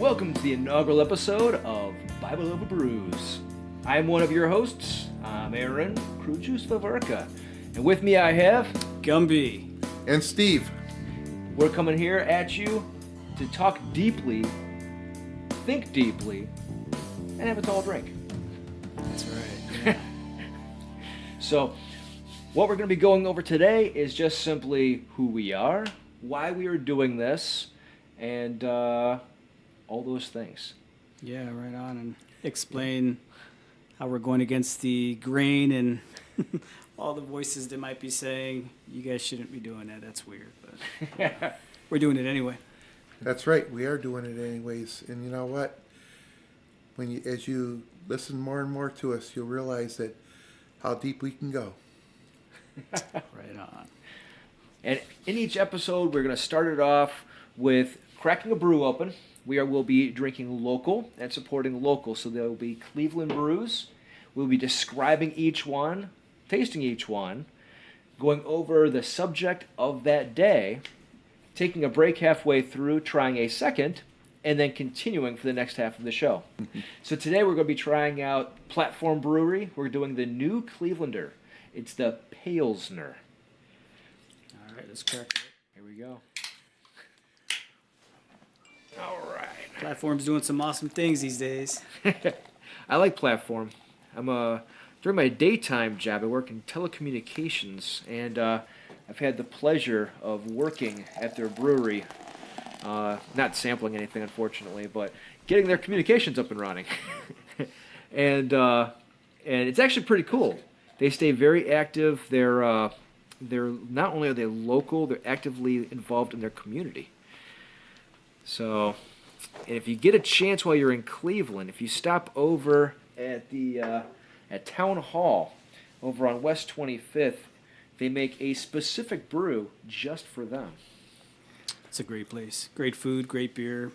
Welcome to the inaugural episode of Bible Over Brews. I'm one of your hosts. I'm Aaron Crujus Vavarka. And with me I have Gumby. And Steve. We're coming here at you to talk deeply, think deeply, and have a tall drink. That's right. Yeah. So, what we're going to be going over today is just simply who we are, why we are doing this, and all those things. Yeah, right on. And explain how we're going against the grain and all the voices that might be saying, you guys shouldn't be doing that. That's weird. But we're doing it anyway. That's right. We are doing it anyways. And you know what? As you listen more and more to us, you'll realize that how deep we can go. Right on. And in each episode, we're going to start it off with cracking a brew open. We'll be drinking local and supporting local. So there will be Cleveland brews. We'll be describing each one, tasting each one, going over the subject of that day, taking a break halfway through, trying a second, and then continuing for the next half of the show. So today we're going to be trying out Platform Brewery. We're doing the new Clevelander. It's the Pilsner. All right, let's crack it. Here we go. All right. Platform's doing some awesome things these days. I like Platform. During my daytime job, I work in telecommunications, and I've had the pleasure of working at their brewery. Not sampling anything, unfortunately, but getting their communications up and running. and it's actually pretty cool. They stay very active. They're not only are they local, they're actively involved in their community. So, and if you get a chance while you're in Cleveland, if you stop over at at Town Hall over on West 25th, they make a specific brew just for them. It's a great place. Great food, great beer.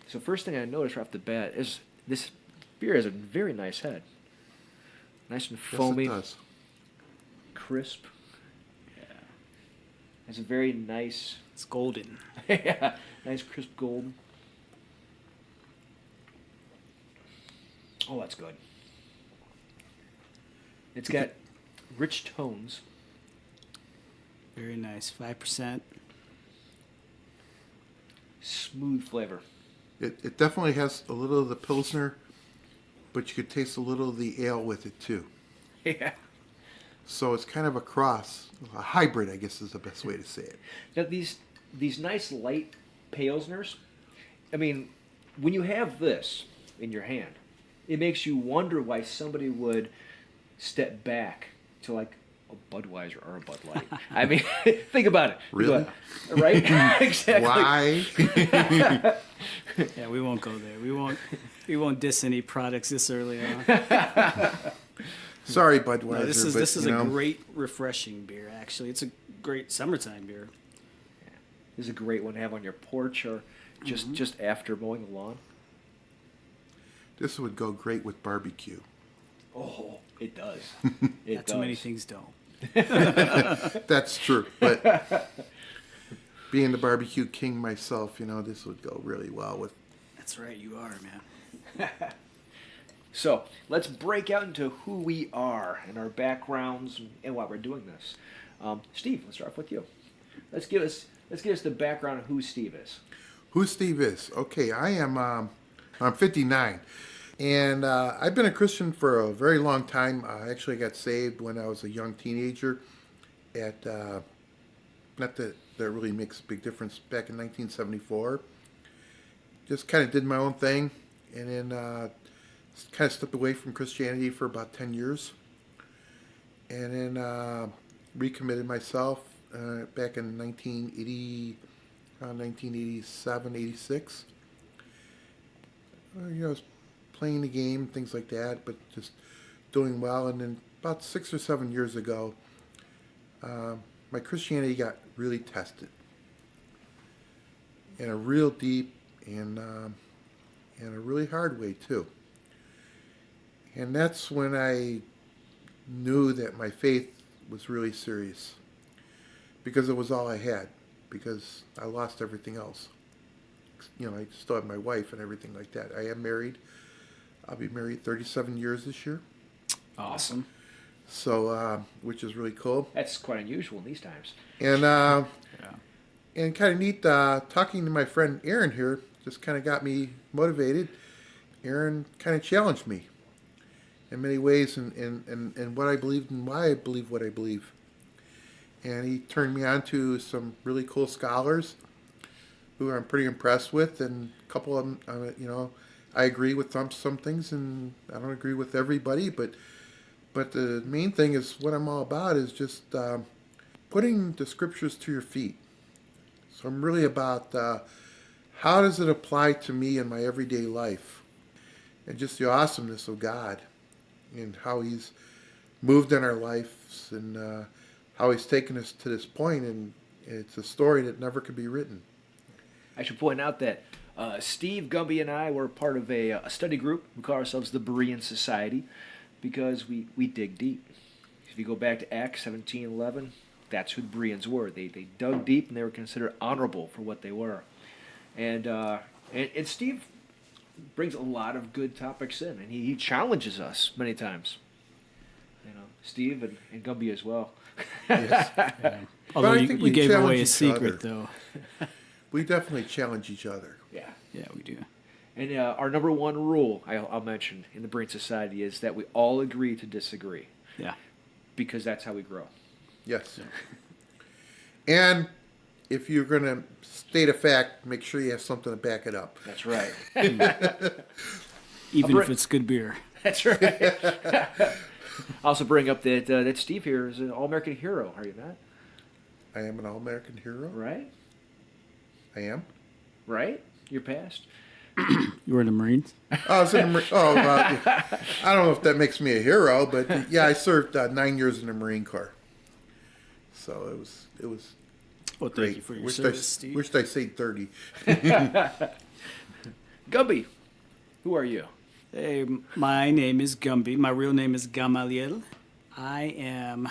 So first thing I noticed right off the bat is this beer has a very nice head. Nice and foamy. Yes, it does. Crisp. Yeah. Has a very nice... It's golden. Yeah, nice crisp gold. Oh, that's good. It's got rich tones. Very nice. 5%. Smooth flavor. It definitely has a little of the Pilsner, but you could taste a little of the ale with it too. Yeah. So it's kind of a hybrid, I guess is the best way to say it. Now these nice light Pilsners, I mean, when you have this in your hand, it makes you wonder why somebody would step back to like a Budweiser or a Bud Light. I mean, think about it. Really? Right? Exactly. Why? Yeah, we won't go there. We won't diss any products this early on. Sorry, Budweiser. No, this is but, a great, refreshing beer, actually. It's a great summertime beer. Yeah. This is a great one to have on your porch or just after mowing the lawn. This would go great with barbecue. Oh, it does. Not too many things don't. That's true. But being the barbecue king myself, this would go really well with. That's right, you are, man. So let's break out into who we are and our backgrounds and why we're doing this. Steve, let's start off with you. Let's give us the background of who Steve is. Who Steve is? Okay, I'm 59, and I've been a Christian for a very long time. I actually got saved when I was a young teenager. Not that really makes a big difference. Back in 1974, just kind of did my own thing, and then kind of stepped away from Christianity for about 10 years, and then recommitted myself back in 1987, 86. I was playing the game, things like that, but just doing well. And then about 6 or 7 years ago, my Christianity got really tested in a real deep and a really hard way too. And that's when I knew that my faith was really serious, because it was all I had, because I lost everything else I still have my wife and everything like that. I am married. I'll be married 37 years this year. Awesome. So, which is really cool. That's quite unusual in these times. And Yeah. and kind of neat, talking to my friend Aaron here just kind of got me motivated. Aaron kind of challenged me in many ways in what I believed and why I believe what I believe. And he turned me on to some really cool scholars who I'm pretty impressed with, and a couple of them, I agree with some things, and I don't agree with everybody, but the main thing is what I'm all about is just putting the scriptures to your feet. So I'm really about how does it apply to me in my everyday life, and just the awesomeness of God and how He's moved in our lives, and how He's taken us to this point, and it's a story that never could be written. I should point out that Steve, Gumby, and I were part of a study group. We call ourselves the Berean Society because we dig deep. If you go back to Acts 17:11, that's who the Bereans were. They dug deep, and they were considered honorable for what they were. And Steve brings a lot of good topics in, and he challenges us many times. Steve and Gumby as well. Yes. Yeah. Although I you, think you we gave away challenge a each secret, other. though. We definitely challenge each other. Yeah. Yeah, we do. And our number one rule I'll mention in the Berean Society is that we all agree to disagree Yeah. because that's how we grow. Yes. And if you're going to state a fact, make sure you have something to back it up. That's right. Even if it's good beer. That's right. I also bring up that Steve here is an All-American hero, are you not? I am an All-American hero. Right? I am. Right? You're past? You were in the Marines? I was in the I don't know if that makes me a hero, but yeah, I served 9 years in the Marine Corps. So it was Well, thank great. you for your service, Steve. Wished I stayed 30. Gumby, who are you? Hey, my name is Gumby. My real name is Gamaliel. I am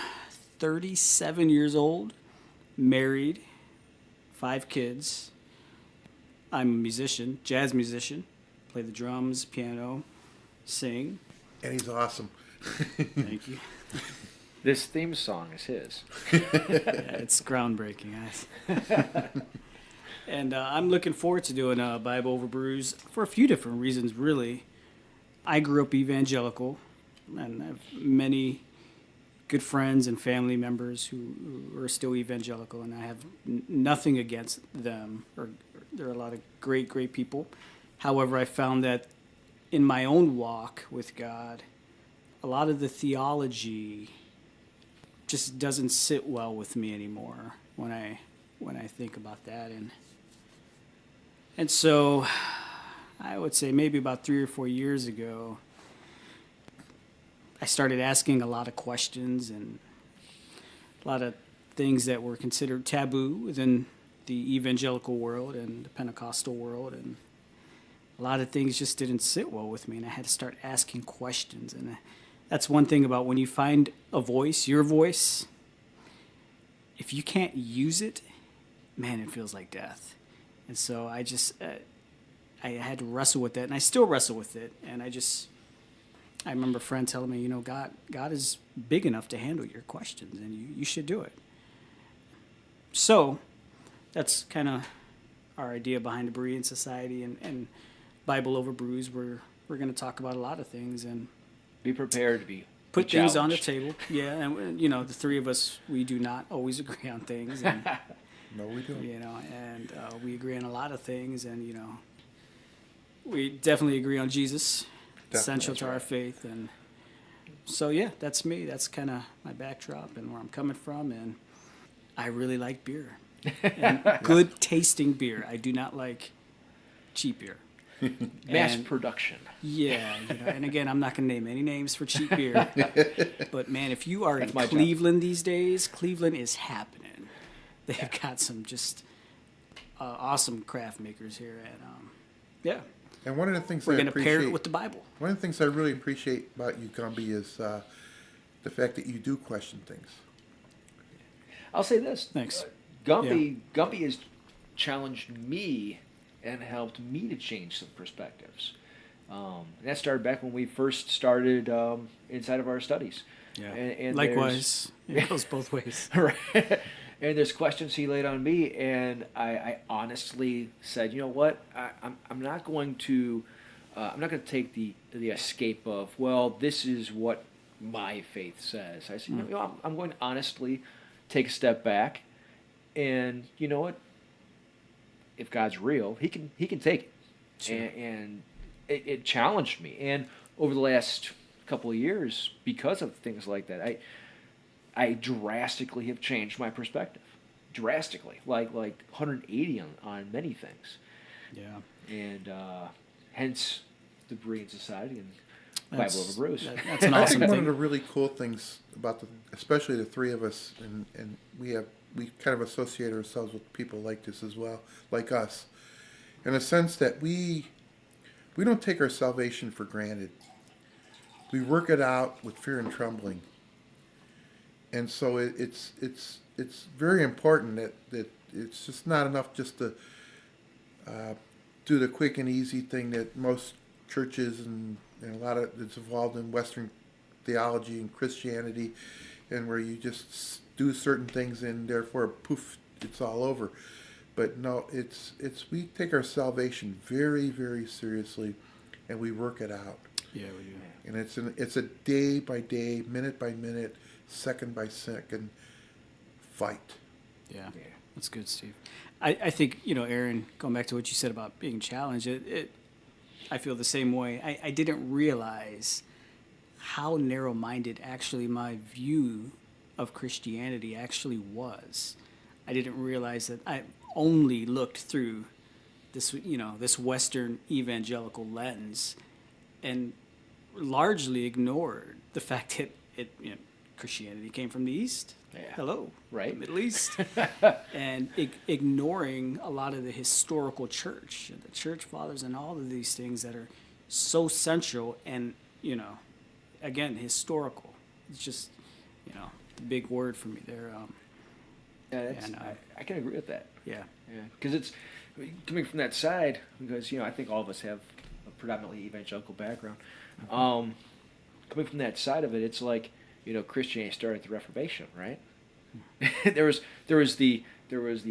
37 years old, married, 5 kids. I'm a musician, jazz musician. Play the drums, piano, sing. And he's awesome. Thank you. This theme song is his. Yeah, it's groundbreaking, guys. And I'm looking forward to doing Bible over Brews for a few different reasons, really. I grew up evangelical, and I have many good friends and family members who are still evangelical, and I have nothing against them. Or there are a lot of great, great people. However, I found that in my own walk with God, a lot of the theology just doesn't sit well with me anymore when I think about that, and so I would say maybe about 3 or 4 years ago, I started asking a lot of questions and a lot of things that were considered taboo within the evangelical world and the Pentecostal world, and a lot of things just didn't sit well with me, and I had to start asking questions. And that's one thing about when you find a voice, your voice, if you can't use it, man, it feels like death. And so I just I had to wrestle with that, and I still wrestle with it. And I remember a friend telling me, God is big enough to handle your questions, and you should do it. So that's kind of our idea behind the Berean Society and Bible over Brews. We're going to talk about a lot of things and Be prepared to be put things on the challenged. table. Yeah, and the three of us, we do not always agree on things, and No, we don't. and we agree on a lot of things, and we definitely agree on Jesus, essential to our faith, and so yeah, that's me. That's kind of my backdrop and where I'm coming from, and I really like beer, and good tasting beer. I do not like cheap beer. Mass And- production. Yeah, and again, I'm not going to name any names for cheap beer, but man, if you are That's in my job. Cleveland these days, Cleveland is happening. They've got some just awesome craft makers here, and yeah, And one of the things we're I going to pair appreciate, it with the Bible. one of the things I really appreciate about you, Gumby, is the fact that you do question things. I'll say this. Thanks. Gumby has challenged me and helped me to change some perspectives. And that started back when we first started inside of our studies. Yeah. And Likewise, it goes both ways. right. And there's questions he laid on me, and I honestly said, you know what, I'm not going to take the escape of, well, this is what my faith says. I said, you know, I'm going to honestly take a step back, and you know what, if God's real, he can take it. Sure. And it challenged me. And over the last couple of years, because of things like that, I drastically have changed my perspective. Drastically, like 180 on many things. Yeah. And hence the Berean Society and Bible over Brews. That's an I awesome think one thing. of the really cool things about especially the three of us, and we kind of associate ourselves with people like this as well, like us, in a sense that we don't take our salvation for granted. We work it out with fear and trembling, and so it's very important that it's just not enough just to do the quick and easy thing that most churches and a lot of it's involved in Western theology and Christianity, and where you just do certain things and therefore poof, it's all over. But no, it's we take our salvation very, very seriously, and we work it out. Yeah, we do. And it's a day by day, minute by minute, second by second fight. Yeah, that's good, Steve. I think, Aaron, going back to what you said about being challenged, I feel the same way. I didn't realize how narrow-minded actually my view of Christianity actually was. I didn't realize that I only looked through this Western evangelical lens and largely ignored the fact that Christianity came from the East. Yeah. Hello, Right. the Middle East, and ignoring a lot of the historical church, and the church fathers, and all of these things that are so central and again historical. It's just the big word for me there. I can agree with that. Yeah. Yeah, because it's coming from that side. Because I think all of us have a predominantly evangelical background. Coming from that side of it, it's like Christianity started at the Reformation, right? there was the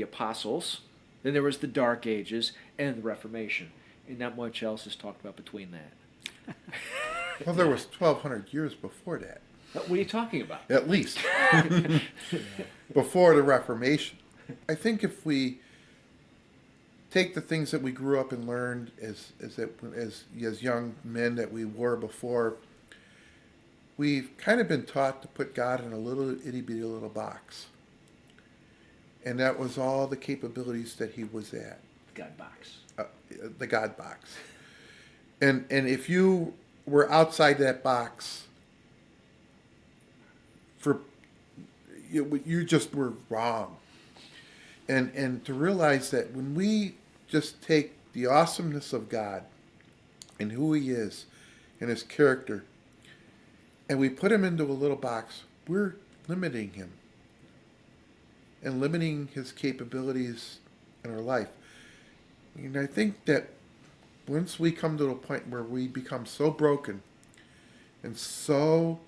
apostles, then there was the Dark Ages, and the Reformation, and not much else is talked about between that. Well, there was 1,200 years before that, What are you talking about? at least, before the Reformation. I think if we take the things that we grew up and learned as young men that we were before, we've kind of been taught to put God in a little itty bitty little box, and that was all the capabilities that he was at. God box. The God box. And if you were outside that box, you just were wrong. And to realize that when we just take the awesomeness of God and who he is and his character, and we put him into a little box, we're limiting him and limiting his capabilities in our life. And I think that once we come to a point where we become so broken and so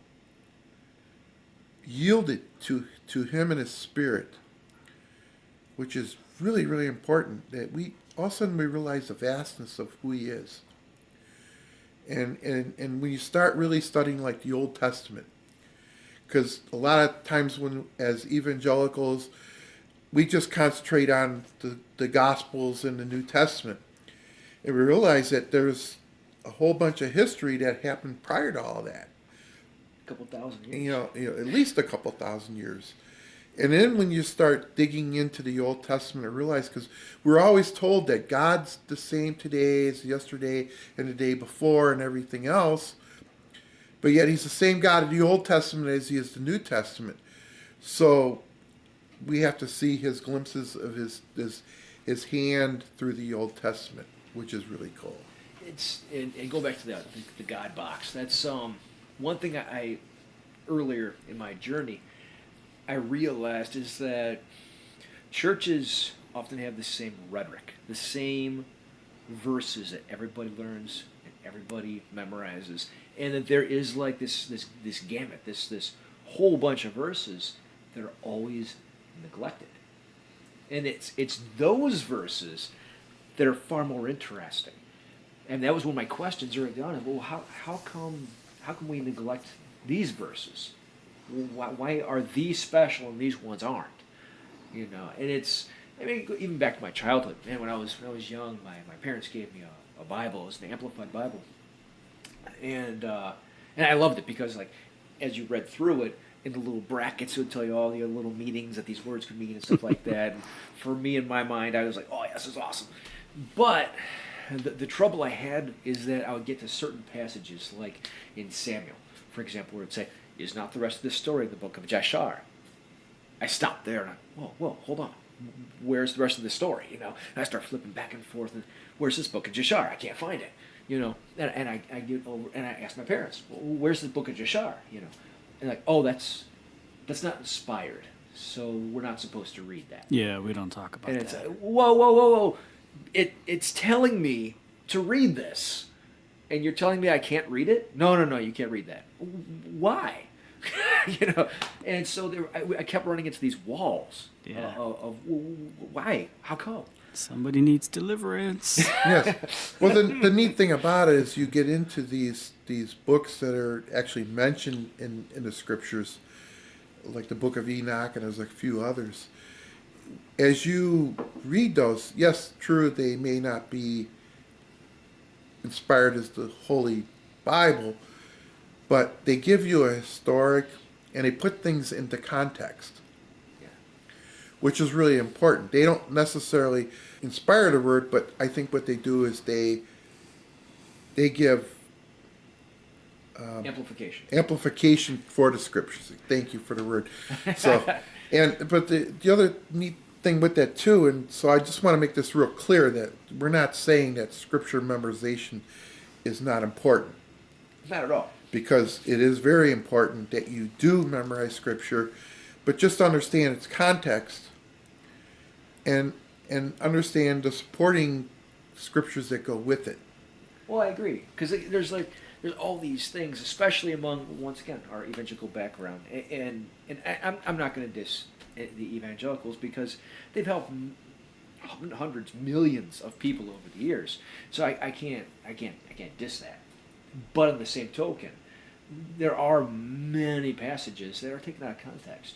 yielded to him and his spirit, which is really, really important, that all of a sudden we realize the vastness of who he is. And when you start really studying like the Old Testament, because a lot of times as evangelicals, we just concentrate on the Gospels and the New Testament. And we realize that there's a whole bunch of history that happened prior to all that. A couple thousand years. At least a couple thousand years. And then when you start digging into the Old Testament, I realize, because we're always told that God's the same today as yesterday and the day before and everything else, but yet he's the same God in the Old Testament as he is the New Testament. So we have to see his glimpses of his hand through the Old Testament, which is really cool. And go back to the God box. That's one thing I earlier in my journey I realized is that churches often have the same rhetoric, the same verses that everybody learns and everybody memorizes, and that there is like this gamut, this whole bunch of verses that are always neglected, and it's those verses that are far more interesting. And that was one of my questions early on. Well, how come we neglect these verses? Why are these special and these ones aren't? You know, and it's, I mean, even back to my childhood, man. When I was young, my parents gave me a Bible. It was an Amplified Bible, and I loved it because, like, as you read through it, in the little brackets, it would tell you all the little meanings that these words could mean and stuff like that. And for me, in my mind, I was like, oh, yeah, this is awesome. But the trouble I had is that I would get to certain passages, like in Samuel, for example, where it would say, "Is not the rest of this story the book of Jashar?" I stopped there and whoa, hold on. Where's the rest of the story? You know, and I start flipping back and forth. And where's this book of Jashar? I can't find it. You know, and I get over and I ask my parents, well, "Where's the book of Jashar?" You know, and like, "Oh, that's not inspired, so we're not supposed to read that." Yeah, we don't talk about And that. it's like, whoa. It's telling me to read this, and you're telling me I can't read it? No, you can't read that. Why? You know, and so I kept running into these walls of why? How come? Somebody needs deliverance. Yes. Well, the neat thing about it is you get into these books that are actually mentioned in the scriptures, like the book of Enoch, and there's a few others. As you read those, yes, true, they may not be inspired as the Holy Bible, but they give you a historic, and they put things into context, Yeah. which is really important. They don't necessarily inspire the word, but I think what they do is they give Amplification for the scriptures. Thank you for the word. So, but the other neat thing with that too, and so I just want to make this real clear that we're not saying that scripture memorization is not important, Not at all. because it is very important that you do memorize scripture, but just understand its context and understand the supporting scriptures that go with it. Well, I agree, because there's all these things, especially among, once again, our evangelical background, and I'm not going to diss the evangelicals because they've helped hundreds, millions of people over the years. So I can't diss that. But on the same token, there are many passages that are taken out of context.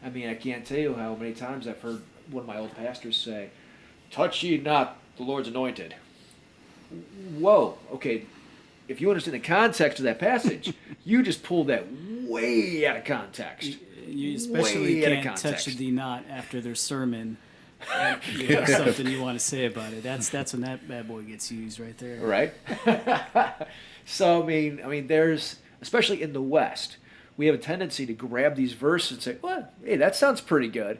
I mean, I can't tell you how many times I've heard one of my old pastors say, "Touch ye not the Lord's anointed." Whoa, okay. If you understand the context of that passage, you just pulled that way out of context. You especially Way out of can't touch context. the knot after their sermon. And you have something you want to say about it. That's when that bad boy gets used right there. Right? So, I mean, there's, especially in the West, we have a tendency to grab these verses and say, well, hey, that sounds pretty good.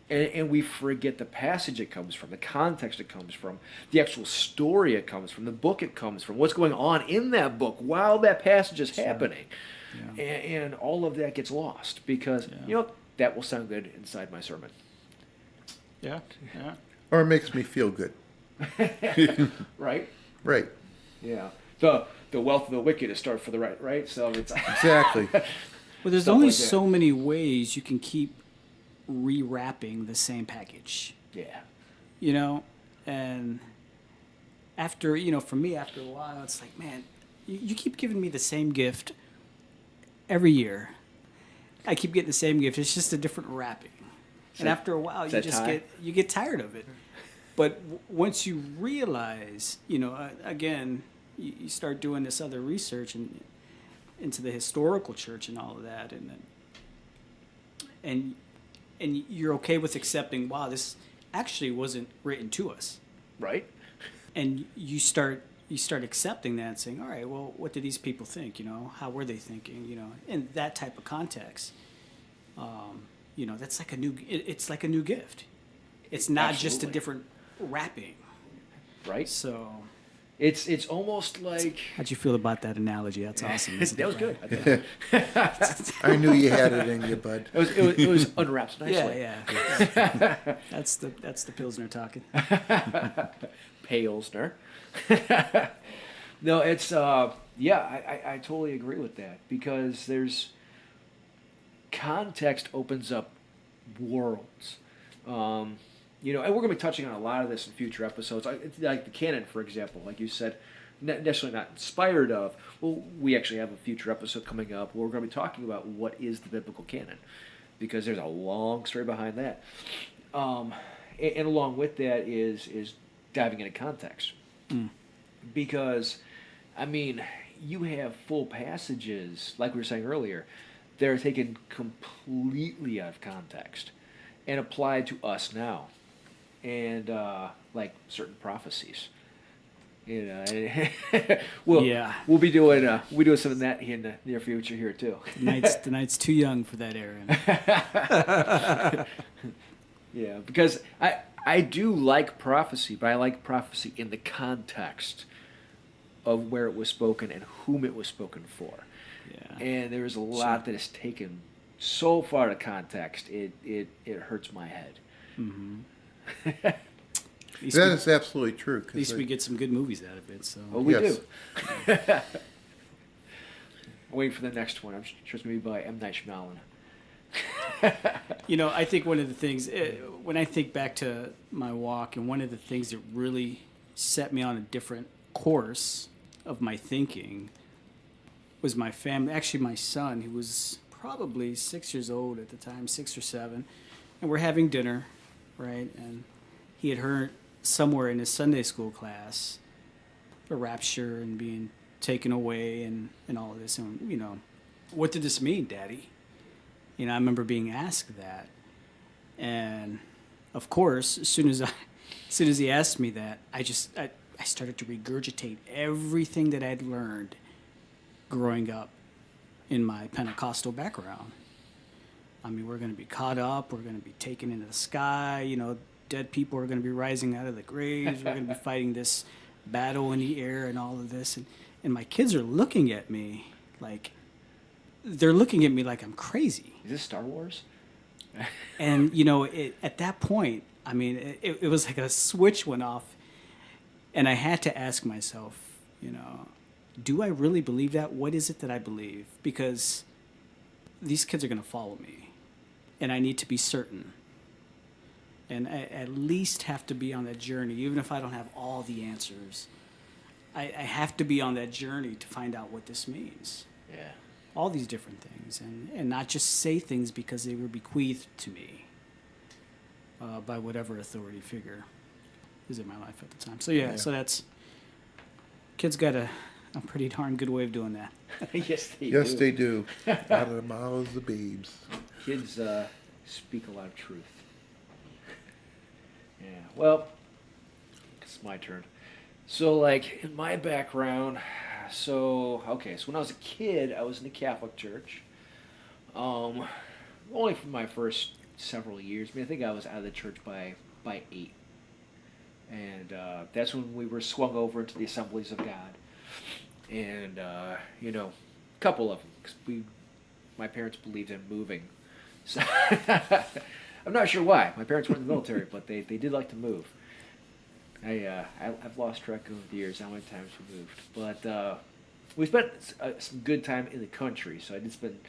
And we forget the passage it comes from, the context it comes from, the actual story it comes from, the book it comes from, what's going on in that book while that passage is happening. Yeah. And all of that gets lost because, that will sound good inside my sermon. Yeah. Or it makes me feel good. Right? Right. Yeah. The wealth of the wicked is stored for the right? So it's Exactly. Well, there's Stuff only like that. so many ways you can keep rewrapping the same package. Yeah. And after, for me, after a while, it's like, man, you keep giving me the same gift every year. I keep getting the same gift. It's just a different wrapping. And after a while, you get tired of it. But once you realize, again, you start doing this other research and into the historical church and all of that, and you're okay with accepting, wow, this actually wasn't written to us, Right? and you start accepting that and saying, all right, well, what did these people think? How were they thinking? In that type of context, that's like it's like a new gift. It's not just a Absolutely. different wrapping. Right? So, It's almost like how'd you feel about that analogy? That's awesome. isn't that was it? good. I knew you had it in you, bud. It was unwrapped nicely. Yeah. That's the Pilsner talking. Pilsner. No, it's I totally agree with that because there's context opens up worlds. And we're going to be touching on a lot of this in future episodes. Like the canon, for example, like you said, necessarily not inspired of. Well, we actually have a future episode coming up where we're going to be talking about what is the biblical canon, because there's a long story behind that. And along with that is diving into context. Because, I mean, you have full passages, like we were saying earlier, that are taken completely out of context and applied to us now. And, like certain prophecies. we'll be doing some of that in the near future here too. The night's too young for that, Aaron. Yeah, because I do like prophecy, but I like prophecy in the context of where it was spoken and whom it was spoken for. Yeah. And there's a lot that is taken so far out of context, it hurts my head. Mm-hmm. That is absolutely true. At least we get some good movies out of it. So. Oh, we do. I'm waiting for the next one. I'm sure it's going to be by M. Night Shyamalan. I think one of the things, when I think back to my walk, and one of the things that really set me on a different course of my thinking was my family. Actually, my son, who was probably 6 years old at the time, 6 or 7, and we're having dinner, right? And he had heard somewhere in his Sunday school class a rapture and being taken away and all of this. And, what did this mean, Daddy? I remember being asked that. And, of course, as soon as he asked me that, I started to regurgitate everything that I'd learned growing up in my Pentecostal background. I mean, we're going to be caught up. We're going to be taken into the sky. Dead people are going to be rising out of the graves. We're going to be fighting this battle in the air and all of this. And my kids are looking at me like, they're looking at me like I'm crazy. Is this Star Wars? And, at that point, I mean, it was like a switch went off. And I had to ask myself, do I really believe that? What is it that I believe? Because these kids are going to follow me. And I need to be certain. And I at least have to be on that journey, even if I don't have all the answers. I have to be on that journey to find out what this means. Yeah. All these different things. And not just say things because they were bequeathed to me by whatever authority figure is in my life at the time. So, so that's... Kids got a pretty darn good way of doing that. Yes, they do. Yes, they do. Out of the mouths of babes. Kids speak a lot of truth. Yeah, well, it's my turn. So, like, in my background, so when I was a kid, I was in the Catholic Church. Only for my first several years. I mean, I think I was out of the church by 8. And that's when we were swung over into the Assemblies of God. And, a couple of them, because my parents believed in moving. So I'm not sure why. My parents weren't in the military, but they did like to move. I've lost track over the years how many times we moved. But we spent some good time in the country. So I did spend,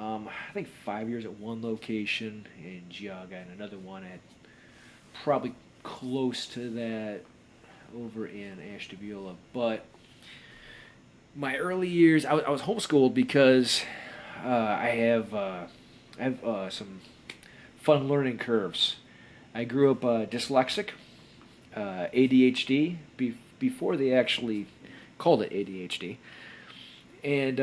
I think, 5 years at one location in Geauga and another one at probably close to that over in Ashtabula. But my early years, I was homeschooled because I have some fun learning curves. I grew up dyslexic, ADHD, before they actually called it ADHD, and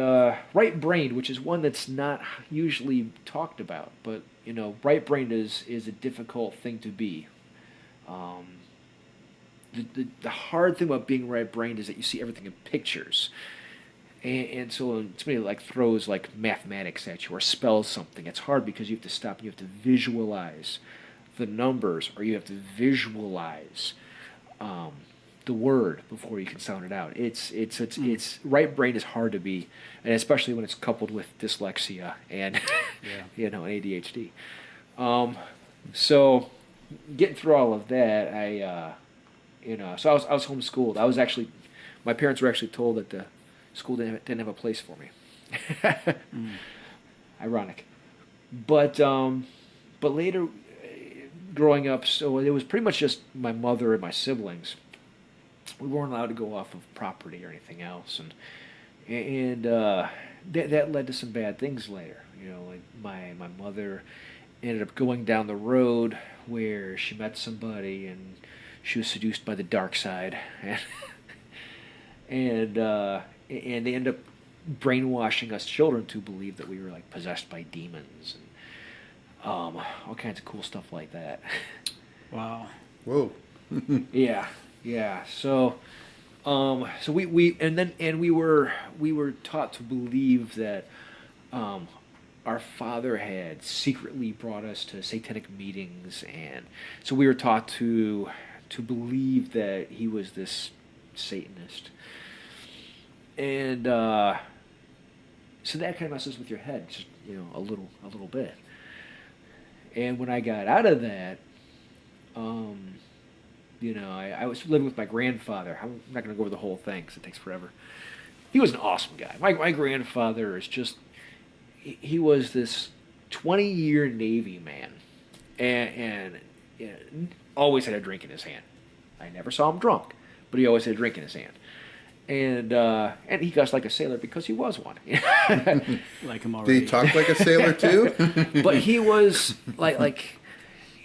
right-brained, which is one that's not usually talked about. But, right-brained is a difficult thing to be. The hard thing about being right-brained is that you see everything in pictures. And so when somebody throws mathematics at you or spells something, it's hard because you have to stop and you have to visualize the numbers, or you have to visualize the word before you can sound it out. It's right brain is hard to be, and especially when it's coupled with dyslexia and ADHD. So getting through all of that, So I was homeschooled. My parents were actually told that the school didn't have a place for me. Ironic, but later, growing up, so it was pretty much just my mother and my siblings. We weren't allowed to go off of property or anything else, and that led to some bad things later. Like my mother ended up going down the road where she met somebody and she was seduced by the dark side, and they ended up brainwashing us children to believe that we were like possessed by demons and all kinds of cool stuff like that. Wow. Whoa. Yeah. So we were taught to believe that our father had secretly brought us to satanic meetings, and so we were taught to believe that he was this Satanist, and so that kind of messes with your head, just a little bit. And when I got out of that, I was living with my grandfather. I'm not going to go over the whole thing because it takes forever. He was an awesome guy. My grandfather is just, he was this 20-year Navy man, and always had a drink in his hand. I never saw him drunk, but he always had a drink in his hand. And he cussed like a sailor because he was one. Like him already. Did he talk like a sailor too? But he was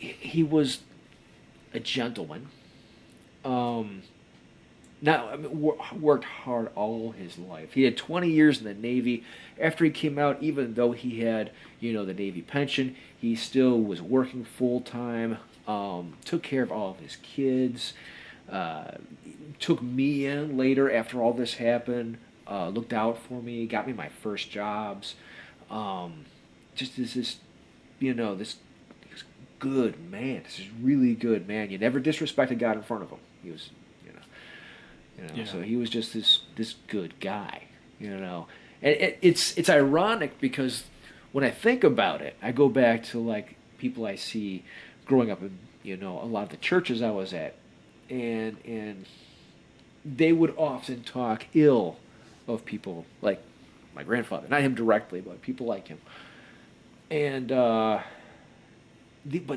he was a gentleman. Worked hard all his life. He had 20 years in the Navy. After he came out, even though he had the Navy pension, he still was working full time. Took care of all of his kids. Took me in later after all this happened. Looked out for me. Got me my first jobs. Just this good man. This is really good man. You never disrespected God in front of him. He was, Yeah. So he was just this good guy, And it's ironic because when I think about it, I go back to like people I see growing up in, a lot of the churches I was at, and they would often talk ill of people like my grandfather, not him directly, but people like him, and but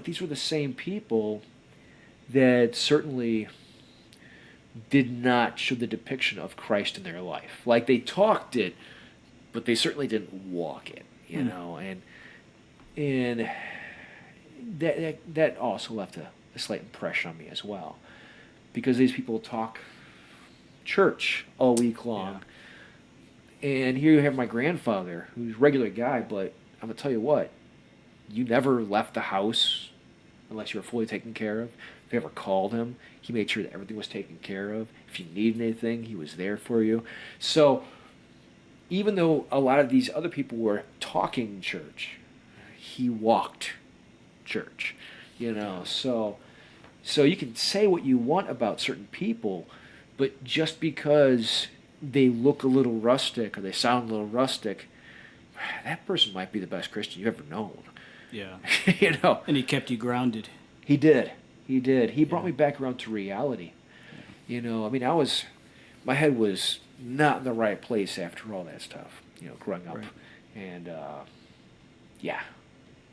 these were the same people that certainly did not show the depiction of Christ in their life. Like they talked it, but they certainly didn't walk it, and that also left a slight impression on me as well, because these people talk church all week long, and here you have my grandfather, who's a regular guy, but I'm gonna tell you what, you never left the house unless you were fully taken care of. If you ever called him, he made sure that everything was taken care of. If you needed anything, he was there for you. So even though a lot of these other people were talking church, he walked church, So you can say what you want about certain people, but just because they look a little rustic or they sound a little rustic, that person might be the best Christian you've ever known. Yeah. And he kept you grounded. He did. He brought me back around to reality. My head was not in the right place after all that stuff, growing up. Right. And,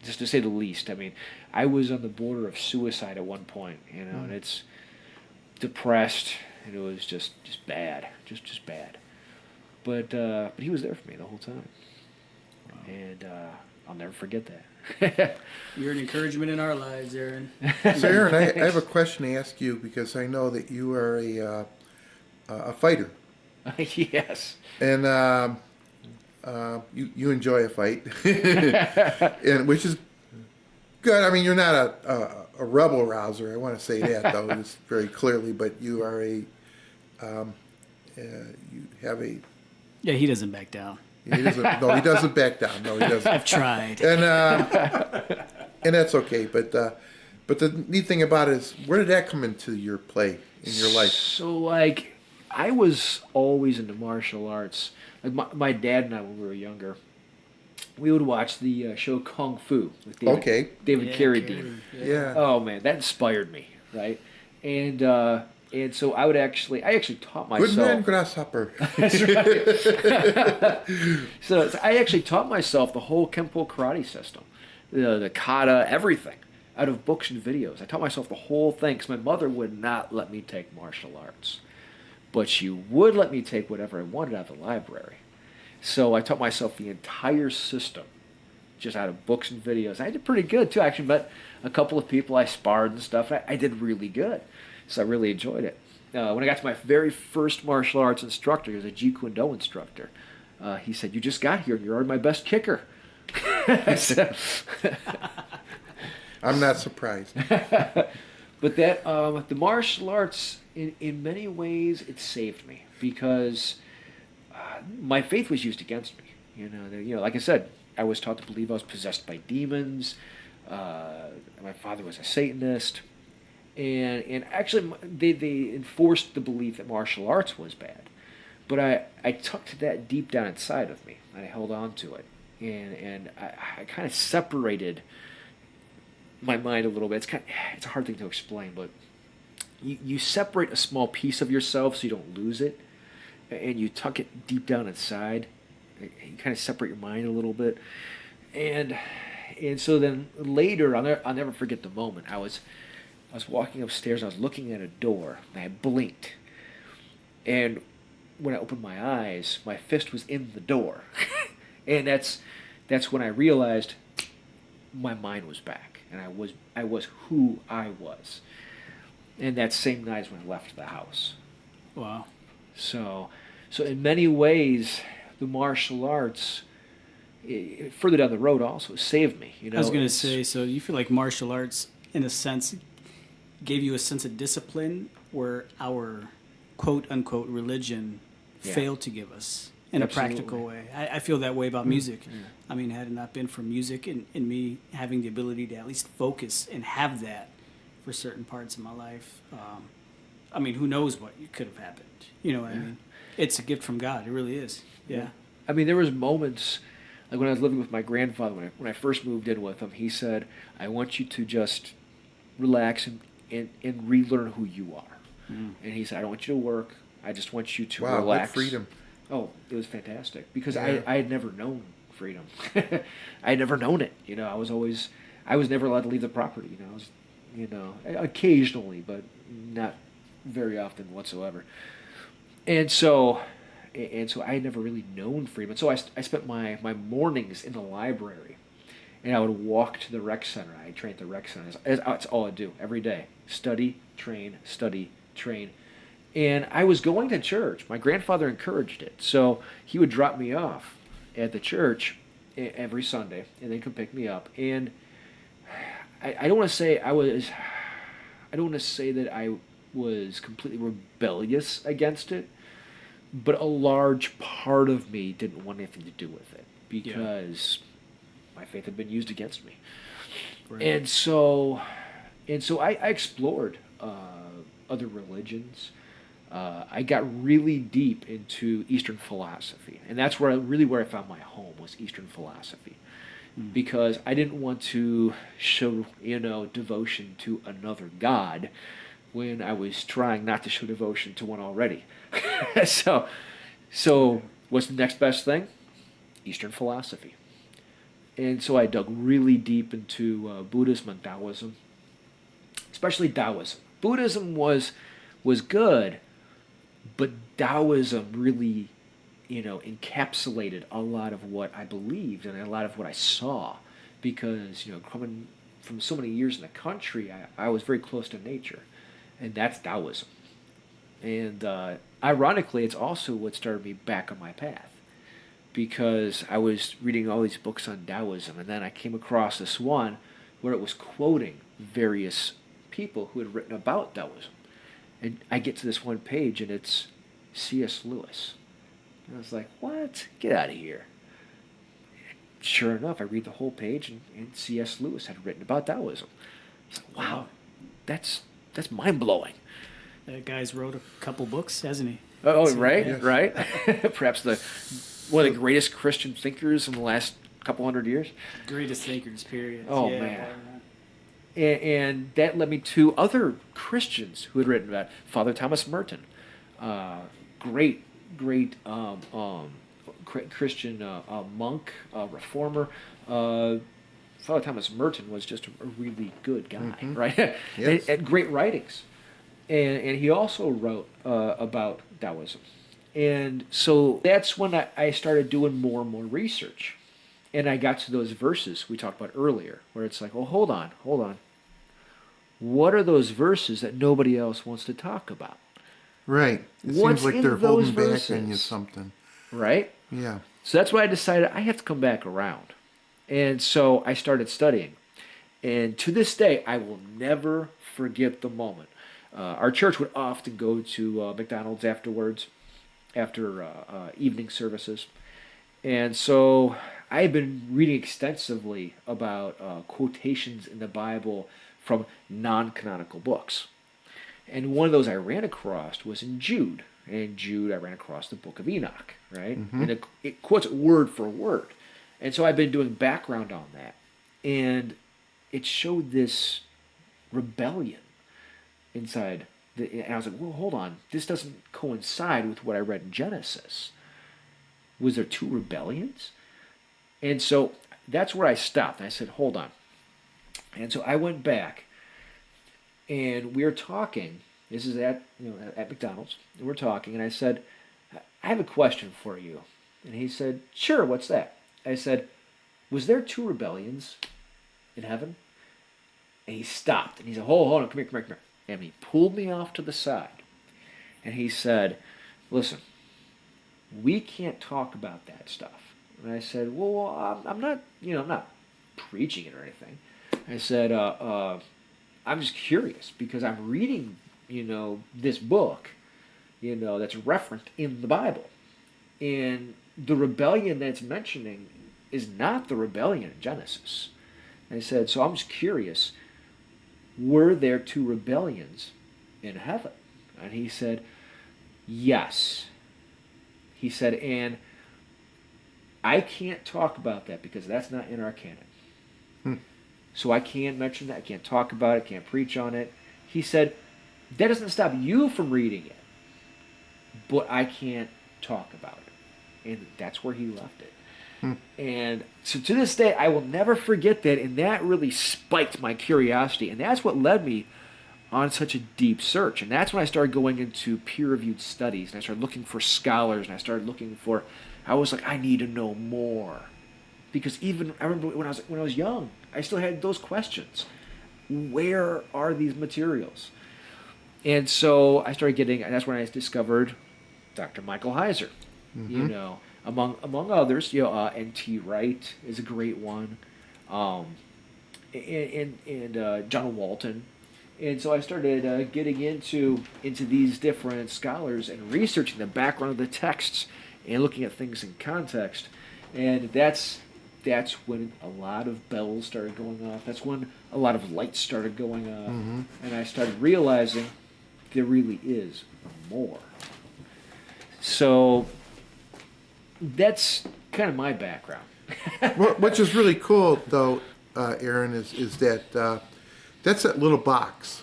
just to say the least. I was on the border of suicide at one point, and it's depressed, and it was just bad, just bad. But he was there for me the whole time. Wow. And I'll never forget that. You're an encouragement in our lives, Aaron. So, Aaron, I have a question to ask you because I know that you are a fighter. Yes. And you enjoy a fight, and which is good. You're not a rebel rouser. I want to say that though, just very clearly. But you are you have a. Yeah, he doesn't back down. He doesn't. No, he doesn't back down. No, he doesn't. I've tried. And that's okay. But the neat thing about it is, where did that come into your play in your life? So I was always into martial arts. Like my dad and I, when we were younger, we would watch the show Kung Fu with David Okay. Carradine. Yeah. Oh man, that inspired me, right? And And so I actually taught myself. Good man, grasshopper. That's right. So I actually taught myself the whole Kempo karate system, the kata, everything, out of books and videos. I taught myself the whole thing because my mother would not let me take martial arts, but she would let me take whatever I wanted out of the library. So I taught myself the entire system, just out of books and videos. I did pretty good too. I actually met a couple of people I sparred and stuff. I did really good, so I really enjoyed it. When I got to my very first martial arts instructor, he was a Jeet Kune Do instructor. He said, "You just got here. You're already my best kicker." So, I'm not surprised. but that the martial arts, in many ways, it saved me because my faith was used against me. Like I said, I was taught to believe I was possessed by demons. My father was a Satanist. And actually, they enforced the belief that martial arts was bad. But I tucked that deep down inside of me. I held on to it. And I kind of separated my mind a little bit. It's a hard thing to explain, but you separate a small piece of yourself so you don't lose it. And you tuck it deep down inside. You kind of separate your mind a little bit. And so then later, I'll never forget the moment. I was walking upstairs, I was looking at a door, and I blinked. And when I opened my eyes, my fist was in the door. And that's when I realized my mind was back, and I was who I was. And that same night is when I left the house. Wow. So in many ways, the martial arts, further down the road also, saved me. I was going to say, so you feel like martial arts, in a sense, gave you a sense of discipline where our quote-unquote religion failed to give us in Absolutely. a practical way. I feel that way about music. I mean, had it not been for music and me having the ability to at least focus and have that for certain parts of my life, I mean, who knows what could have happened. You know what I mean? It's a gift from God. It really is. Yeah. I mean, there was moments, like when I was living with my grandfather, when I first moved in with him, he said, "I want you to just relax and relearn who you are." And he said, "I don't want you to work. I just want you to Wow, relax." what freedom. Oh, it was fantastic because Yeah. I had never known freedom. I had never known it. I was never allowed to leave the property. I was, occasionally, but not very often whatsoever. And so I had never really known freedom. So I spent my mornings in the library, and I would walk to the rec center. I trained at the rec center. That's all I do every day: study, train, study, train. And I was going to church. My grandfather encouraged it, so he would drop me off at the church every Sunday, and then come pick me up. And I don't want to say I don't want to say that I was completely rebellious against it, but a large part of me didn't want anything to do with it because my faith had been used against me. Right. And so I explored other religions. I got really deep into Eastern philosophy, and that's where I found my home, was Eastern philosophy, because I didn't want to show devotion to another god when I was trying not to show devotion to one already. So what's the next best thing? Eastern philosophy. And so I dug really deep into Buddhism and Taoism, especially Taoism. Buddhism was good, but Taoism really, encapsulated a lot of what I believed and a lot of what I saw, because coming from so many years in the country, I was very close to nature, and that's Taoism. And ironically, it's also what started me back on my path, because I was reading all these books on Taoism, and then I came across this one where it was quoting various people who had written about Taoism. And I get to this one page, and it's C.S. Lewis. And I was like, what? Get out of here. Sure enough, I read the whole page, and C.S. Lewis had written about Taoism. I was like, wow, that's mind-blowing. That guy's wrote a couple books, hasn't he? Oh, right, Yes. right. Perhaps one of the greatest Christian thinkers in the last couple hundred years. Greatest thinkers, period. Oh, Yeah, man. And that led me to other Christians who had written about it. Father Thomas Merton, great, great Christian monk, reformer. Father Thomas Merton was just a really good guy, right? Yes. And great writings. And he also wrote about Taoism. And so that's when I started doing more and more research. And I got to those verses we talked about earlier, where it's like, oh, hold on. What are those verses that nobody else wants to talk about? Right. It What's seems like in they're those holding back verses? on you something. Right? Yeah. So that's why I decided I have to come back around. And so I started studying. And to this day, I will never forget the moment. Our church would often go to McDonald's afterwards, after evening services. And so I had been reading extensively about quotations in the Bible from non-canonical books. And one of those I ran across was in Jude. And in Jude, I ran across the book of Enoch, right? And it quotes it word for word. And so I've been doing background on that. And it showed this rebellion inside. And I was like, well, hold on. This doesn't coincide with what I read in Genesis. Was there two rebellions? And so that's where I stopped. I said, hold on. And so I went back, and we were talking. This is at McDonald's, and we're talking. And I said, I have a question for you. And he said, sure. What's that? I said, was there two rebellions in heaven? And he stopped, and he said, hold on, come here. And he pulled me off to the side, and he said, listen, we can't talk about that stuff. And I said, well, I'm not preaching it or anything. I said, I'm just curious because I'm reading, this book, that's referenced in the Bible. And the rebellion that's mentioning is not the rebellion in Genesis. And I said, so I'm just curious, were there two rebellions in heaven? And he said, yes. He said, and I can't talk about that because that's not in our canon. So I can't mention that. I can't talk about it. Can't preach on it. He said, that doesn't stop you from reading it, but I can't talk about it. And that's where he left it. And so to this day, I will never forget that. And that really spiked my curiosity. And that's what led me on such a deep search. And that's when I started going into peer-reviewed studies. And I started looking for scholars. And I started looking for, I was like, I need to know more. Because even, I remember when I was young, I still had those questions. Where are these materials? And so I started getting, and that's when I discovered Dr. Michael Heiser. Among others, N.T. Wright is a great one, and John Walton. And so I started getting into these different scholars and researching the background of the texts and looking at things in context. And that's when a lot of bells started going off. That's when a lot of lights started going off. And I started realizing there really is more. So that's kind of my background. Which is really cool, though, Aaron, is that that's that little box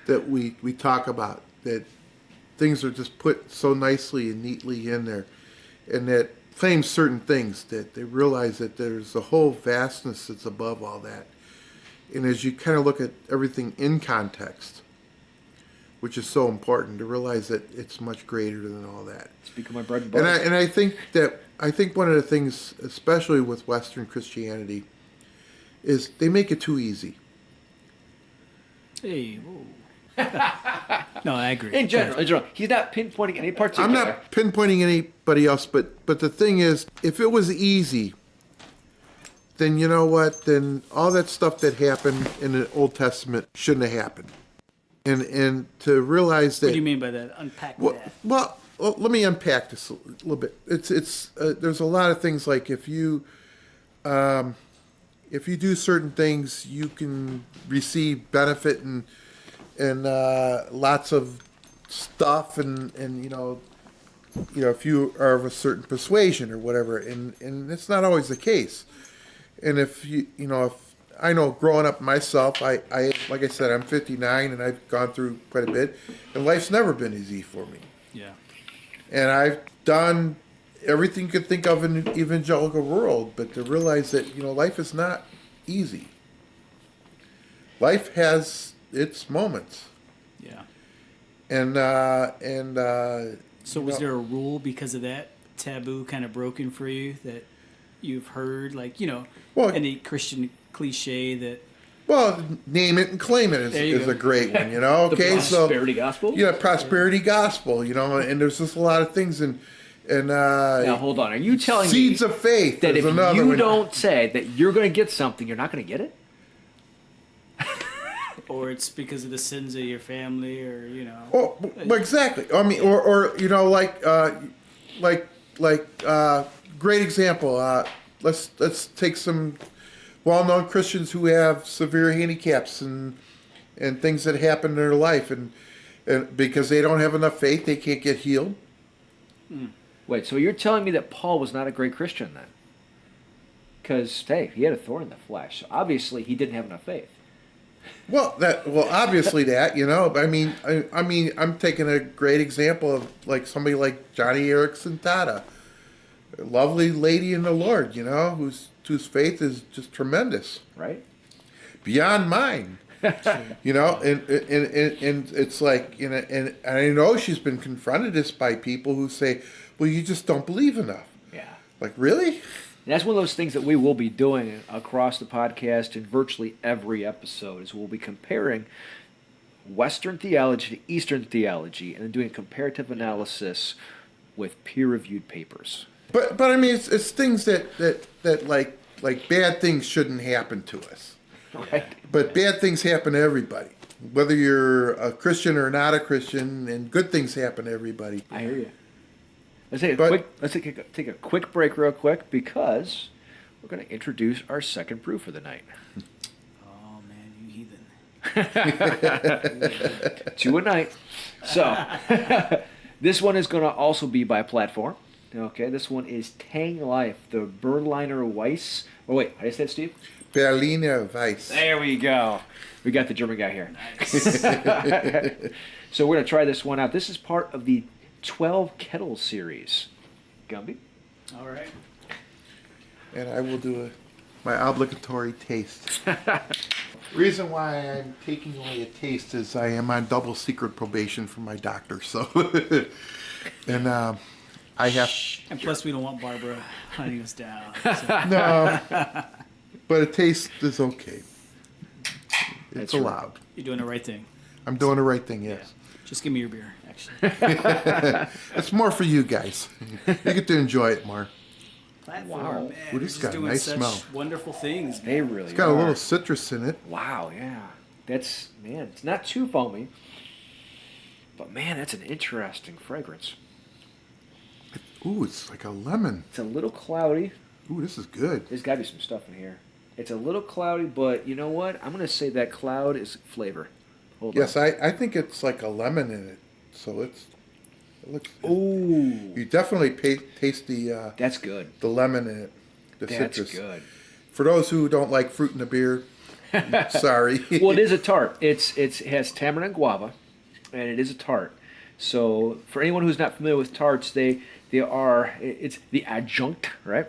that we talk about, that things are just put so nicely and neatly in there, and that claims certain things, that they realize that there's a whole vastness that's above all that. And as you kind of look at everything in context, which is so important, to realize that it's much greater than all that. It's become my bread and butter. And I think one of the things, especially with Western Christianity, is they make it too easy. Hey, whoa. No, I agree. In general, he's not pinpointing any particular. I'm not pinpointing anybody else, but the thing is, if it was easy, then you know what? Then all that stuff that happened in the Old Testament shouldn't have happened. And to realize that. What do you mean by that? Unpack that. Well, let me unpack this a little bit. It's there's a lot of things, like if you do certain things, you can receive benefit and lots of stuff, and if you are of a certain persuasion or whatever, and it's not always the case. And if I know growing up myself, I like I said, I'm 59 and I've gone through quite a bit, and life's never been easy for me. Yeah. And I've done everything you could think of in the evangelical world, but to realize that, life is not easy. Life has its moments. Yeah. And So was there a rule because of that taboo kind of broken for you that you've heard, like, Well- any Christian cliche that well, name it and claim it There you is go. a great one, Okay, so prosperity gospel. yeah, prosperity gospel, and there's just a lot of things and Now hold on. Are you telling seeds me of faith that is if another you one. don't say that you're going to get something, you're not going to get it? or it's because of the sins of your family or Oh, well, exactly. I mean, or great example. Let's take some well-known Christians who have severe handicaps and things that happen in their life, and because they don't have enough faith, they can't get healed. Wait, so you're telling me that Paul was not a great Christian then? Because, hey, he had a thorn in the flesh. So obviously, he didn't have enough faith. Well, obviously that, I mean, I'm taking a great example of like somebody like Johnny Erickson Tata, a lovely lady in the Lord, whose faith is just tremendous, Right? beyond mine, and it's like, and I know she's been confronted this by people who say, well, you just don't believe enough. Yeah. Like, really? And that's one of those things that we will be doing across the podcast in virtually every episode is we'll be comparing Western theology to Eastern theology and then doing a comparative analysis with peer-reviewed papers. But I mean, it's things that like bad things shouldn't happen to us. Right? But bad things happen to everybody, whether you're a Christian or not a Christian, and good things happen to everybody. I hear you. Let's take a quick break real quick because we're going to introduce our second brew for the night. oh man, you heathen. 2 a night. So this one is going to also be by platform. Okay, this one is Tang Life, the Berliner Weiss. Oh wait, how do you say it, Steve? Berliner Weiss. There we go. We got the German guy here. So we're going to try this one out. This is part of the 12 Kettle series. Gumby? All right. And I will do my obligatory taste. Reason why I'm taking away a taste is I am on double secret probation from my doctor. So, and I have And plus, we don't want Barbara hunting us down. So. no, but a taste is okay. It's That's allowed. You're doing the right thing. I'm doing the right thing. Yes. Just give me your beer, actually. It's more for you guys. You get to enjoy it more. Platform, Wow. man. Ooh, You're this just got a doing nice such smell. wonderful things, man. They really It's got a are. little citrus in it. Wow, yeah. That's, man, it's not too foamy. But man, that's an interesting fragrance. Ooh, it's like a lemon. It's a little cloudy. Ooh, this is good. There's got to be some stuff in here. It's a little cloudy, but you know what? I'm going to say that cloud is flavor. Hold Yes, on. I think it's like a lemon in it. So it looks. Ooh. You definitely taste the That's good. lemon in it, the That's citrus. good. For those who don't like fruit in the beer, sorry. Well, it is a tart. It has tamarind and guava, and it is a tart. So for anyone who's not familiar with tarts, it's the adjunct, right?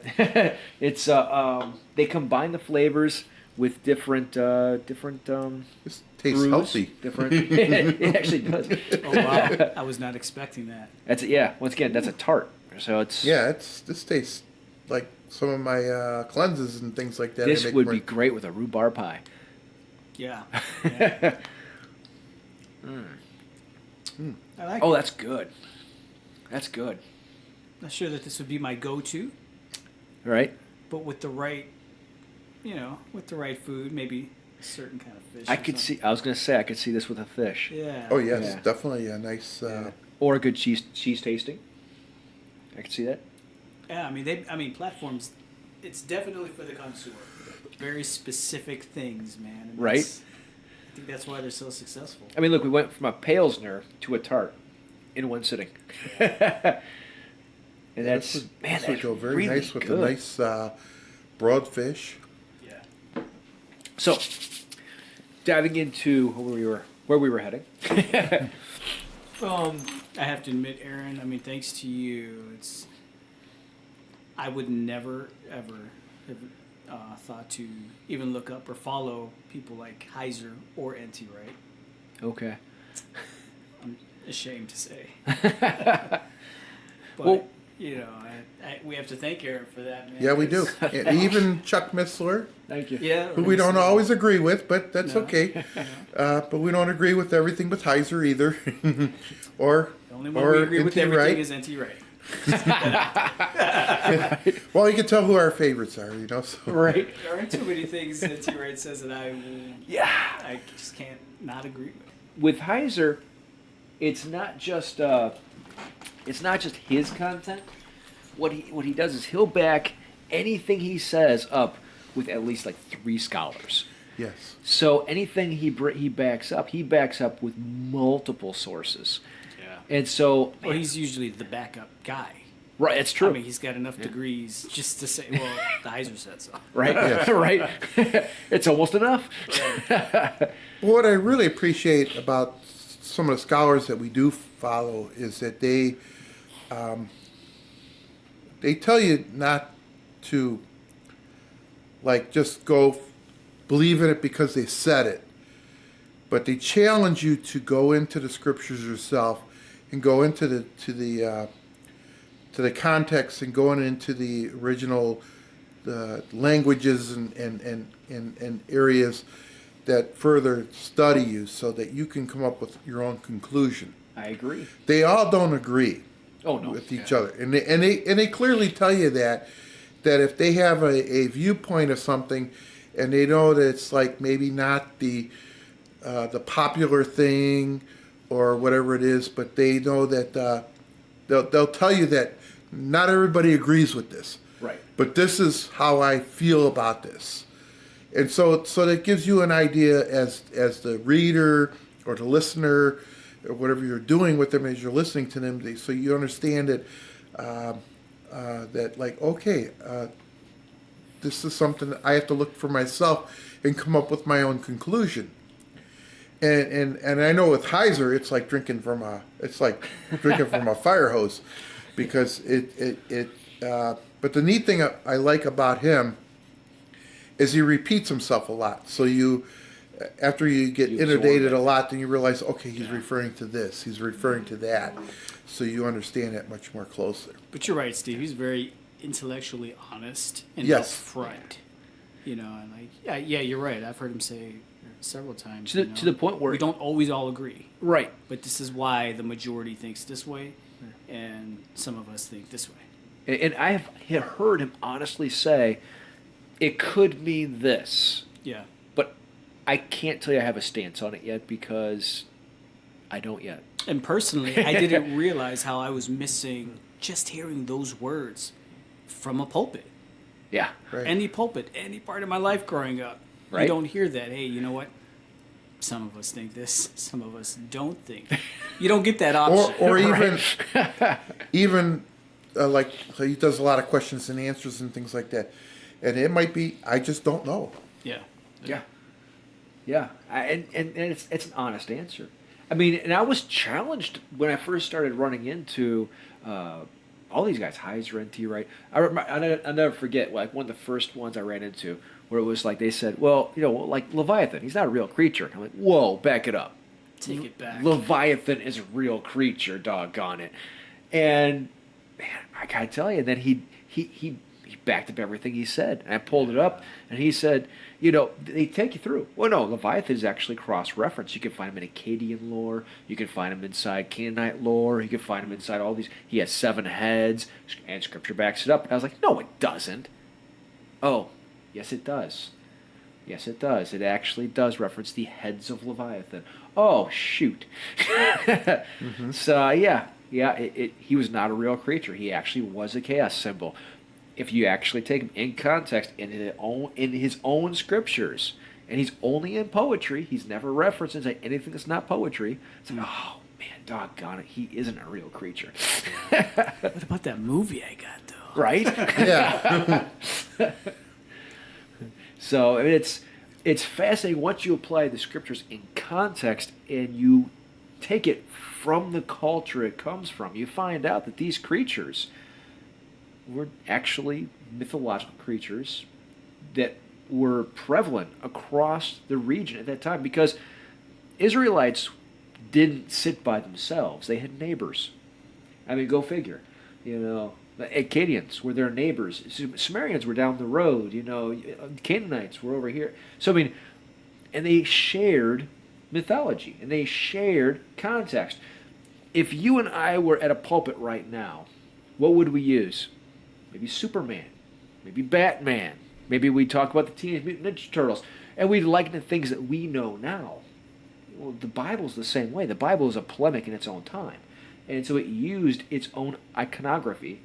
It's they combine the flavors with different This tastes brews, healthy. Different. It actually does. Oh, wow. I was not expecting that. That's once again, that's a tart. So it's Yeah, this tastes like some of my cleanses and things like that. I This make would for- be great with a rhubarb pie. Yeah. yeah. I like Oh, it. that's good. That's good. Not sure that this would be my go-to, Right? but with the right, with the right food, maybe a certain kind of fish. I or could something. see. I was gonna say I could see this with a fish. Yeah. Oh yes, Yeah. definitely a nice. Or a good cheese tasting. I could see that. Yeah, I mean, platforms. It's definitely for the connoisseur. Very specific things, man. And Right. I think that's why they're so successful. I mean, look, we went from a Pilsner to a tart in one sitting. And that's this would, man, this would that's go very really nice with good. a nice broad fish. Yeah. So, diving into where we were heading. I have to admit, Aaron, I mean, thanks to you, I would never, ever have thought to even look up or follow people like Heiser or NT Wright. Okay. I'm ashamed to say. But, Well- we have to thank Aaron for that, man. Yeah, we do. And even Chuck Missler, Thank you. Yeah. who we don't always agree with, but that's No. okay. But we don't agree with everything with Heiser either. or The only one we agree with NT everything Wright. is NT Wright. Well, you can tell who our favorites are, you know. So. Right. There aren't too many things NT Wright says that I just can't not agree with. With Heiser, it's not just his content. What he does is he'll back anything he says up with at least like 3 scholars. Yes. So anything he backs up with multiple sources. Yeah. And so, Well, he's usually the backup guy. right, it's true. I mean, he's got enough degrees just to say, well, the Heiser said so. Right, Yes. right. It's almost enough. Well, what I really appreciate about some of the scholars that we do follow is that they tell you not to like just go believe in it because they said it, but they challenge you to go into the scriptures yourself and go into the context and going into the original languages and areas that further study you so that you can come up with your own conclusion. I agree. They all don't agree Oh no. with each other, and they clearly tell you that if they have a viewpoint of something, and they know that it's like maybe not the popular thing or whatever it is, but they know that they'll tell you that not everybody agrees with this, Right. but this is how I feel about this. And so that gives you an idea as the reader or the listener or whatever you're doing with them as you're listening to them, so you understand that that like, okay, this is something that I have to look for myself and come up with my own conclusion. And I know with Heiser, it's like drinking from a fire hose, because but the neat thing I like about him is he repeats himself a lot. So after you get You inundated absorb a lot, then you realize, okay, he's referring to this, he's referring to that. So you understand that much more closely. But you're right, Steve. He's very intellectually honest and Yes. upfront. And like, yeah, you're right. I've heard him say several times. To the point where we don't always all agree, right. but this is why the majority thinks this way, and some of us think this way. And I have heard him honestly say, it could mean this, Yeah. but I can't tell you I have a stance on it yet because I don't yet. And personally, I didn't realize how I was missing just hearing those words from a pulpit. Yeah. Right. Any pulpit, any part of my life growing up. Right. You don't hear that. Hey, you know what? Some of us think this, some of us don't think. You don't get that option. Or even like he does a lot of questions and answers and things like that, and it might be I just don't know. Yeah. Yeah. Yeah. And it's an honest answer. I mean, and I was challenged when I first started running into all these guys, Heiser, NT Wright. I'll never forget, like, one of the first ones I ran into where it was like they said, well, like Leviathan, he's not a real creature. I'm like, whoa, back it up. Take it back. Leviathan is a real creature, doggone it. And, man, I gotta tell you, then he backed up everything he said. And I pulled it up, and he said, they take you through. Well, no, Leviathan is actually cross-referenced. You can find him in Akkadian lore. You can find him inside Canaanite lore. You can find him inside all these. He has 7 heads, and Scripture backs it up. And I was like, no, it doesn't. Oh, yes, it does. Yes, it does. It actually does reference the heads of Leviathan. Oh, shoot. Mm-hmm. So, yeah, he was not a real creature. He actually was a chaos symbol. If you actually take him in context in his own scriptures, and he's only in poetry, he's never referenced anything that's not poetry. It's like, oh man, doggone it, he isn't a real creature. What about that movie I got, though? Right? Yeah. So I mean, it's fascinating once you apply the scriptures in context and you take it from the culture it comes from. You find out that these creatures were actually mythological creatures that were prevalent across the region at that time, because Israelites didn't sit by themselves. They had neighbors. I mean, go figure. You know, the Akkadians were their neighbors. Sumerians were down the road. You know, Canaanites were over here. So, I mean, and they shared mythology and they shared context. If you and I were at a pulpit right now, what would we use? Maybe Superman, maybe Batman, maybe we talk about the Teenage Mutant Ninja Turtles, and we liken the things that we know now. Well, the Bible's the same way. The Bible is a polemic in its own time. And so it used its own iconography,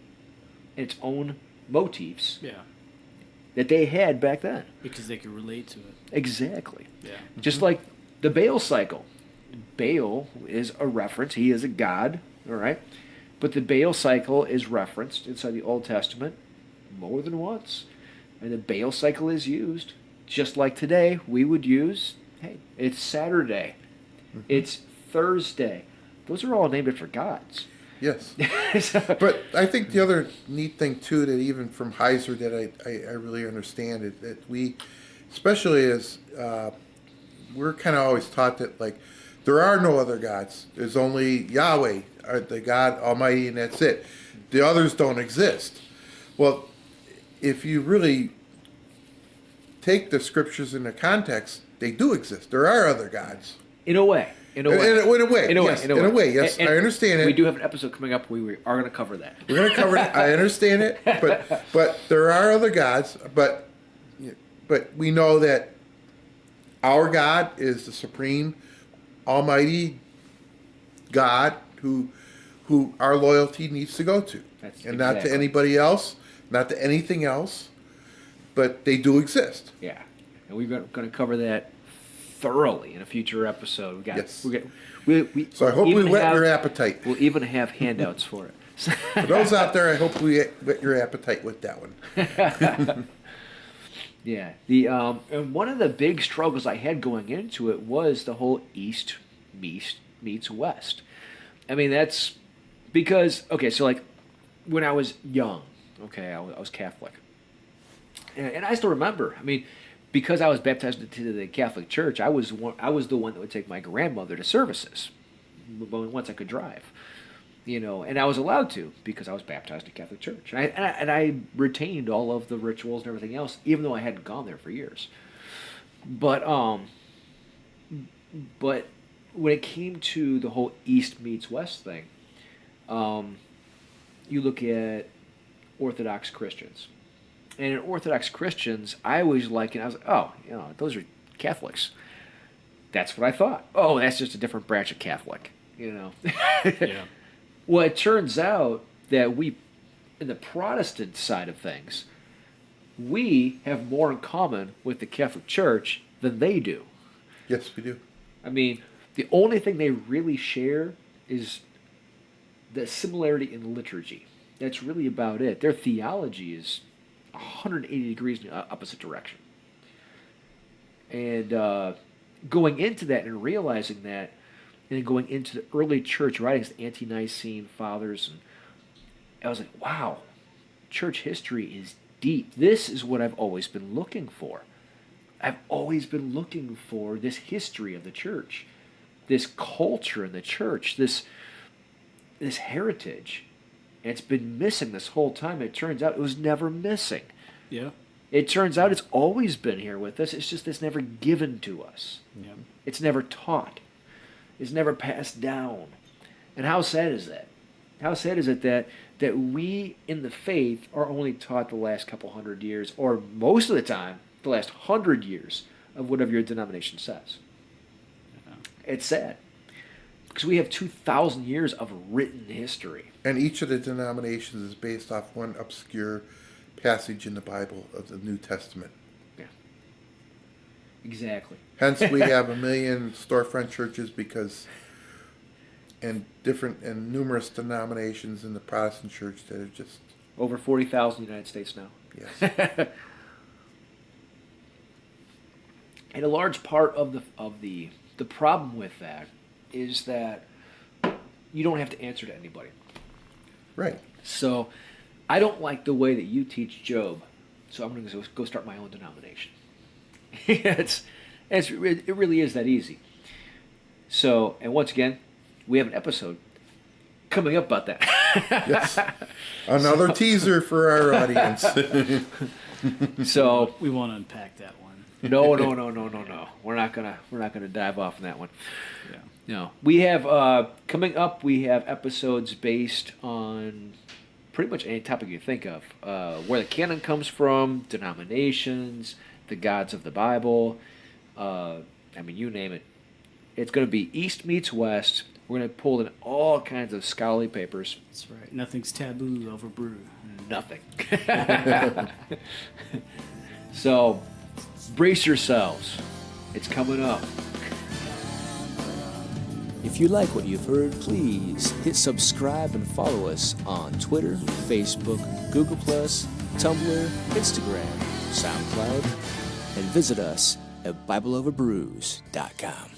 its own motifs Yeah. that they had back then. Because they could relate to it. Exactly. Yeah. Just like the Baal cycle. Baal is a reference. He is a god, all right? But the Baal cycle is referenced inside the Old Testament more than once. And the Baal cycle is used just like today we would use, hey, it's Saturday. It's Thursday. Those are all named after gods. Yes. But I think the other neat thing, too, that even from Heiser that I really understand it, that we, especially as we're kind of always taught that, like, there are no other gods. There's only Yahweh, the God Almighty, and that's it. The others don't exist. Well, if you really take the scriptures into context, they do exist. There are other gods. In a way. In a way. Yes, I understand it. We do have an episode coming up where we are going to cover that. We're going to cover it. I understand it, but there are other gods. But we know that our God is the supreme, almighty God who our loyalty needs to go to, and not to anybody else, not to anything else. But they do exist. Yeah, and we're going to cover that thoroughly in a future episode. Yes. So I hope we whet your appetite. We'll even have handouts for it. For those out there, I hope we whet your appetite with that one. Yeah. And one of the big struggles I had going into it was the whole East meets West. I mean, that's because, okay, so like when I was young, okay, I was Catholic. And I still remember, I mean, because I was baptized into the Catholic Church, I was the one that would take my grandmother to services once I could drive, you know, and I was allowed to because I was baptized in the Catholic Church, and I retained all of the rituals and everything else, even though I hadn't gone there for years. But when it came to the whole East meets West thing, you look at Orthodox Christians. And in Orthodox Christians, I always I was like, oh, you know, those are Catholics. That's what I thought. Oh, that's just a different branch of Catholic, you know. Yeah. Well, it turns out that we, in the Protestant side of things, we have more in common with the Catholic Church than they do. Yes, we do. I mean, the only thing they really share is the similarity in liturgy. That's really about it. Their theology is 180 degrees in the opposite direction. And going into that and realizing that, and then going into the early church writings, the ante-Nicene fathers, and I was like, wow, church history is deep. This is what I've always been looking for. I've always been looking for this history of the church, this culture in the church, this heritage. And it's been missing this whole time. It turns out it was never missing. Yeah. It turns out it's always been here with us. It's just it's never given to us. Yeah. It's never taught. It's never passed down. And how sad is that? How sad is it that we in the faith are only taught the last couple hundred years, or most of the time, the last 100 years of whatever your denomination says? Yeah. It's sad. Because we have 2,000 years of written history. And each of the denominations is based off one obscure passage in the Bible of the New Testament. Yeah. Exactly. Hence, we have a million storefront churches and numerous denominations in the Protestant church that are just... Over 40,000 in the United States now. Yes. And a large part of the problem with that is that you don't have to answer to anybody. Right. So I don't like the way that you teach Job, so I'm going to go start my own denomination. It really is that easy. So, and once again, we have an episode coming up about that. Yes. Another teaser for our audience. So We won't unpack that one. no. We're not gonna dive off on that one. Yeah. No, we have coming up. We have episodes based on pretty much any topic you think of, where the canon comes from, denominations, the gods of the Bible. I mean, you name it. It's going to be East meets West. We're going to pull in all kinds of scholarly papers. That's right. Nothing's taboo over brew. Nothing. So, brace yourselves. It's coming up. If you like what you've heard, please hit subscribe and follow us on Twitter, Facebook, Google+, Tumblr, Instagram, SoundCloud, and visit us at BibleOverBrews.com.